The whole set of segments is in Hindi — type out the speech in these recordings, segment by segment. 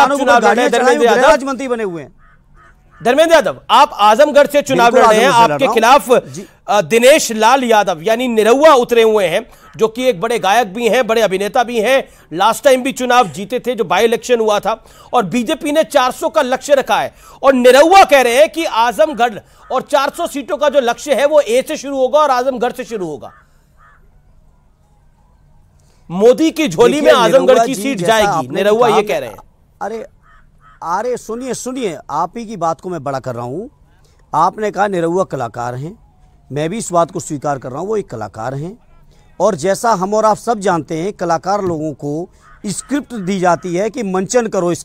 आप चुनाव लड़ रहे हैं धर्मेंद्र यादव, मंत्री बने हुए हैं। धर्मेंद्र यादव आप आजमगढ़ से चुनाव लड़ रहे हैं, आपके खिलाफ दिनेश लाल यादव यानी निरहुआ उतरे हुए हैं, जो कि एक बड़े गायक भी हैं, बड़े अभिनेता भी हैं, लास्ट टाइम भी चुनाव जीते थे जो बाई इलेक्शन हुआ था, और बीजेपी ने 400 का लक्ष्य रखा है। और निरहुआ कह रहे हैं कि आजमगढ़ और 400 सीटों का जो लक्ष्य है वो ए से शुरू होगा और आजमगढ़ से शुरू होगा। मोदी की झोली में आजमगढ़ की सीट जाएगी, निरहुआ ये कह रहे हैं। अरे सुनिए, आप ही की बात को मैं बड़ा कर रहा हूं। आपने कहा निरहुआ कलाकार हैं, मैं भी इस बात को स्वीकार कर रहा हूं, वो एक कलाकार हैं। और जैसा हम और आप सब जानते हैं, कलाकार लोगों को स्क्रिप्ट दी जाती है कि मंचन करो इस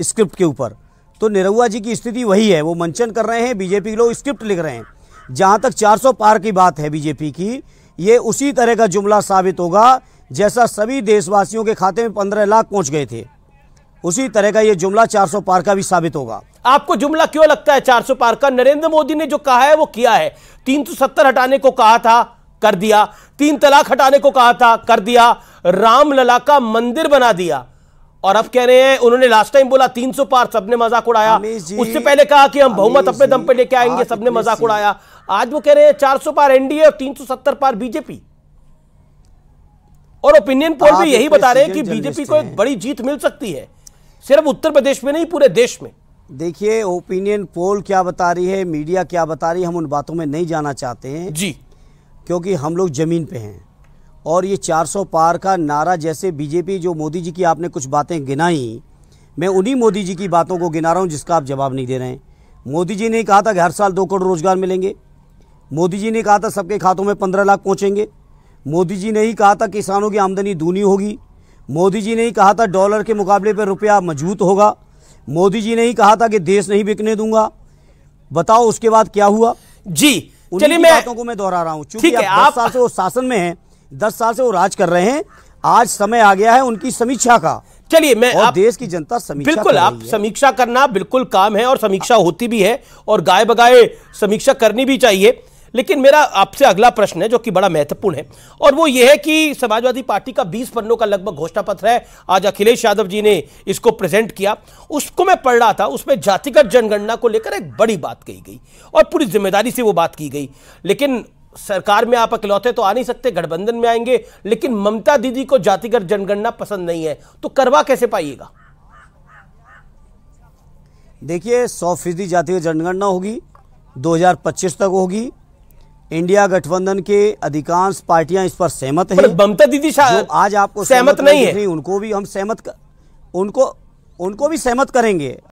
स्क्रिप्ट के ऊपर। तो निरहुआ जी की स्थिति वही है, वो मंचन कर रहे हैं, बीजेपी के लोग स्क्रिप्ट लिख रहे हैं। जहां तक 400 पार की बात है बीजेपी की, ये उसी तरह का जुमला साबित होगा जैसा सभी देशवासियों के खाते में 15 लाख पहुंच गए थे, उसी तरह का ये जुमला 400 पार का भी साबित होगा। आपको जुमला क्यों लगता है 400 पार का? नरेंद्र मोदी ने जो कहा है वो किया है। 370 हटाने को कहा था, कर दिया। 3 तलाक हटाने को कहा था, कर दिया। रामलला का मंदिर बना दिया। और अब कह रहे हैं, उन्होंने लास्ट टाइम बोला 300 पार, सबने मजाक उड़ाया। उससे पहले कहा कि हम बहुमत अपने दम पे लेके आएंगे, सबने मजाक उड़ाया। आज वो कह रहे हैं 400 पार एनडीए और 370 पार बीजेपी। और ओपिनियन पोल भी यही बता रहे हैं कि बीजेपी को एक बड़ी जीत मिल सकती है, सिर्फ उत्तर प्रदेश में नहीं, पूरे देश में। देखिए, ओपिनियन पोल क्या बता रही है, मीडिया क्या बता रही है, हम उन बातों में नहीं जाना चाहते हैं जी, क्योंकि हम लोग जमीन पे हैं। और ये 400 पार का नारा, जैसे बीजेपी जो मोदी जी की आपने कुछ बातें गिनाई, मैं उन्हीं मोदी जी की बातों को गिना रहा हूं जिसका आप जवाब नहीं दे रहे हैं। मोदी जी ने कहा था कि हर साल 2 करोड़ रोजगार मिलेंगे। मोदी जी ने कहा था सबके खातों में 15 लाख पहुंचेंगे। मोदी जी ने ही कहा था किसानों की आमदनी दूनी होगी। मोदी जी ने ही कहा था डॉलर के मुकाबले पर रुपया मजबूत होगा। मोदी जी ने ही कहा था कि देश नहीं बिकने दूंगा। बताओ उसके बाद क्या हुआ? जी चलिए, मैं बातों को मैं दोहरा रहा हूं, क्योंकि आप 10 साल से वो शासन में हैं, 10 साल से वो राज कर रहे हैं। आज समय आ गया है उनकी समीक्षा का। चलिए, मैं और देश की जनता समीक्षा बिल्कुल, आप समीक्षा करना बिल्कुल काम है और समीक्षा होती भी है और गाय बगाए समीक्षा करनी भी चाहिए। लेकिन मेरा आपसे अगला प्रश्न है जो कि बड़ा महत्वपूर्ण है, और वो ये है कि समाजवादी पार्टी का 20 पन्नों का लगभग घोषणा पत्र है। आज अखिलेश यादव जी ने इसको प्रेजेंट किया, उसको मैं पढ़ रहा था। उसमें जातिगत जनगणना को लेकर एक बड़ी बात कही गई और पूरी जिम्मेदारी से वो बात की गई। लेकिन सरकार में आप अकेलौते तो आ नहीं सकते, गठबंधन में आएंगे। लेकिन ममता दीदी को जातिगत जनगणना पसंद नहीं है, तो करवा कैसे पाइएगा? देखिए, 100% जातिगत जनगणना होगी, 2025 तक होगी। इंडिया गठबंधन के अधिकांश पार्टियां इस पर सहमत हैं। ममता दीदी जो आज आपको सहमत नहीं है, उनको भी हम सहमत उनको भी सहमत करेंगे।